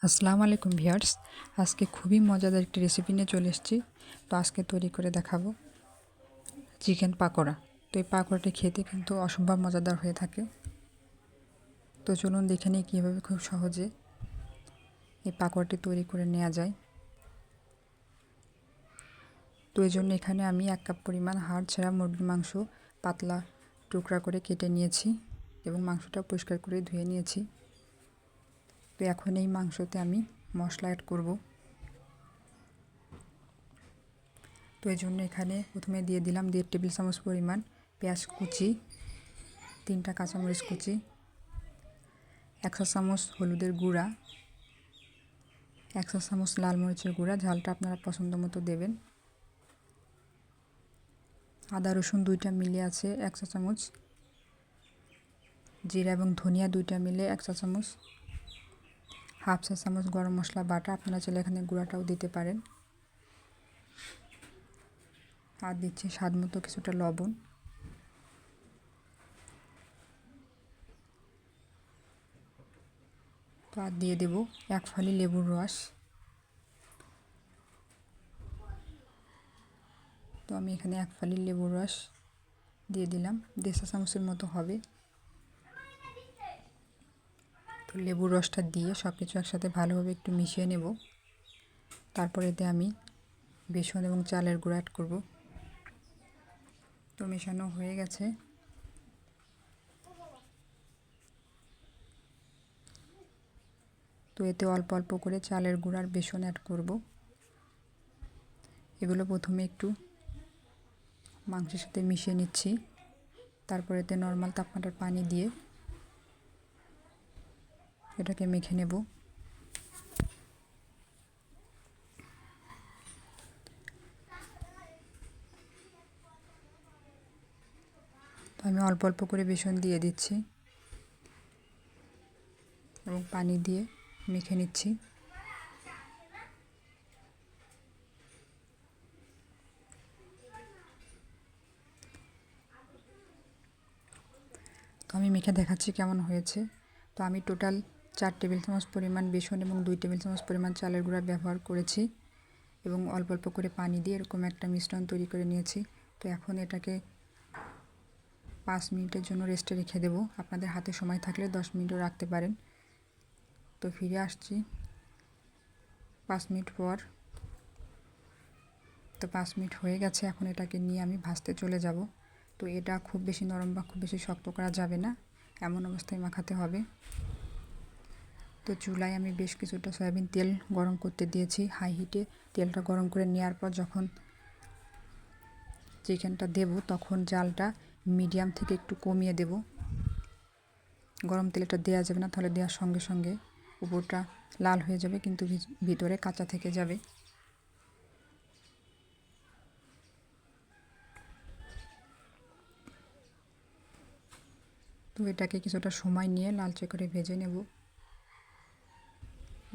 আসসালামু আলাইকুম ভিউয়ার্স। আজকে খুবই মজাদার একটি রেসিপি নিয়ে চলে এসেছি। তো আজকে তৈরি করে দেখাবো চিকেন পাকোড়া। তো এই পাকোড়াটি খেতে কিন্তু অসম্ভব মজাদার হয়ে থাকে। তো চলুন দেখে নিই কীভাবে খুব সহজে এই পাকোড়াটি তৈরি করে নেওয়া যায়। তো এই জন্য এখানে আমি 1 কাপ পরিমাণ হাড় ছাড়া মুরগির মাংস পাতলা টুকরা করে কেটে নিয়েছি এবং মাংসটা পরিষ্কার করে ধুয়ে নিয়েছি। তো এখন এই মাংসতে আমি মশলা অ্যাড করব। তো এই জন্য এখানে প্রথমে দিয়ে দিলাম 1.5 টেবিল চামচ পরিমাণ পেঁয়াজ কুচি, 3টা কাঁচামরিচ কুচি, 1 চা চামচ হলুদের গুঁড়া, 1 চা চামচ লাল মরিচের গুঁড়া, ঝালটা আপনারা পছন্দ মতো দেবেন। আদা রসুন 2টা মিলে আছে 1 চা চামচ, জিরা এবং ধনিয়া 2টা মিলে 1 চা চামচ, হাফ চা চামচ গরম মশলা বাটা, আপনারা চাইলে এখানে গুঁড়াটাও দিতে পারেন। আর দিচ্ছি স্বাদ মতো কিছুটা লবণ। তো আর দিয়ে দেব 1 ফালি লেবুর রস। তো আমি এখানে 1 ফালি লেবুর রস দিয়ে দিলাম, 1.5 চা চামচের মতো হবে। তো লেবুর রসটা দিয়ে সব কিছু একসাথে ভালোভাবে একটু মিশিয়ে নেব। তারপর এতে আমি বেসন এবং চালের গুঁড়া অ্যাড করব। তো মেশানো হয়ে গেছে। তো এতে অল্প অল্প করে চালের গুঁড়ার বেসন অ্যাড করব। এগুলো প্রথমে একটু মাংসের সাথে মিশিয়ে নিচ্ছি। তারপর এতে নর্মাল তাপমাত্রার পানি দিয়ে এটাকে মেখে নেব। তো আমি অল্প অল্প করে বেসন দিয়ে দিচ্ছি এবং পানি দিয়ে মেখে নিচ্ছি। তো আমি মেখে দেখাচ্ছি কেমন হয়েছে। তো আমি টোটাল 4 টেবিল চামচ পরিমাণ বেসন এবং 2 টেবিল চামচ পরিমাণ চালের গুঁড়া ব্যবহার করেছি এবং অল্প অল্প করে পানি দিয়ে এরকম একটা মিশ্রণ তৈরি করে নিয়েছি। তো এখন এটাকে 5 মিনিটের জন্য রেস্টে রেখে দেব। আপনাদের হাতে সময় থাকলে 10 মিনিটও রাখতে পারেন। তো ফিরে আসছি 5 মিনিট পর। তো 5 মিনিট হয়ে গেছে। এখন এটাকে নিয়ে আমি ভাজতে চলে যাব। তো এটা খুব বেশি নরম বা খুব বেশি শক্ত করা যাবে না, এমন অবস্থায় মাখাতে হবে। তো চুলায় আমি বেশ কিছুটা সয়াবিন তেল গরম করতে দিয়েছি হাই হিটে। তেলটা গরম করে নেওয়ার পর যখন চিকেনটা দেব তখন জালটা মিডিয়াম থেকে একটু কমিয়ে দেব। গরম তেলটা দেওয়া যাবে না, তাহলে দেওয়ার সঙ্গে সঙ্গে উপরটা লাল হয়ে যাবে কিন্তু ভিতরে কাঁচা থেকে যাবে। তো এটাকে কিছুটা সময় নিয়ে লালচে করে ভেজে নেব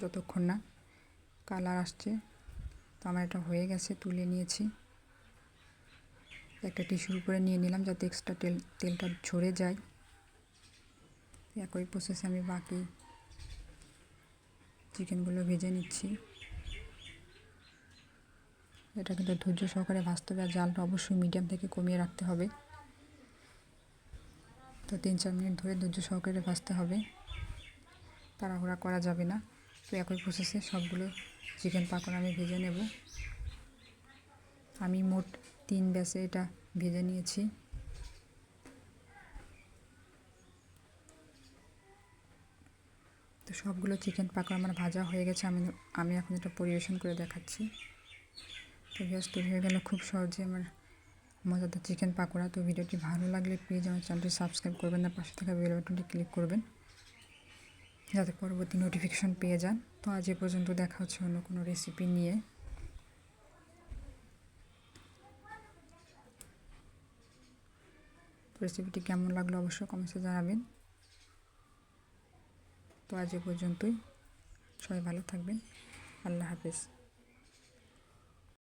যতক্ষণ না কালার আসছে। তো আমার এটা হয়ে গেছে, তুলে নিয়েছি। একটা টিস্যুর উপরে নিয়ে নিলাম যাতে এক্সট্রা তেলটা ঝরে যায়। একই প্রসেসে আমি বাকি চিকেনগুলো ভেজে নিচ্ছি। এটা কিন্তু ধৈর্য সহকারে ভাজতে হবে আর জালটা অবশ্যই মিডিয়াম থেকে কমিয়ে রাখতে হবে। তো 3-4 মিনিট ধরে ধৈর্য সহকারে ভাজতে হবে, তাড়াহুড়া করা যাবে না। তো একই প্রসেসে সবগুলো চিকেন পাকোড়া আমি ভেজে নেব। আমি মোট 3 ব্যাচে এটা ভেজে নিয়েছি। তো সবগুলো চিকেন পাকোড়া আমার ভাজা হয়ে গেছে। আমি এখন এটা পরিবেশন করে দেখাচ্ছি। তো গ্যাস তৈরি হয়ে গেল খুব সহজে আমার মজাদার চিকেন পাকোড়া। তো ভিডিওটি ভালো লাগলে প্লিজ আমার চ্যানেলটি সাবস্ক্রাইব করবেন, না পাশে থাকা বেল বাটনটি ক্লিক করবেন যাতে পরবর্তী নোটিফিকেশন পেয়ে যান। তো আজ এ পর্যন্ত, দেখা হচ্ছে অন্য কোনো রেসিপি নিয়ে। রেসিপিটি কেমন লাগলো অবশ্যই কমেন্টসে জানাবেন। তো আজ এ পর্যন্তই, সবাই ভালো থাকবেন। আল্লাহ হাফেজ।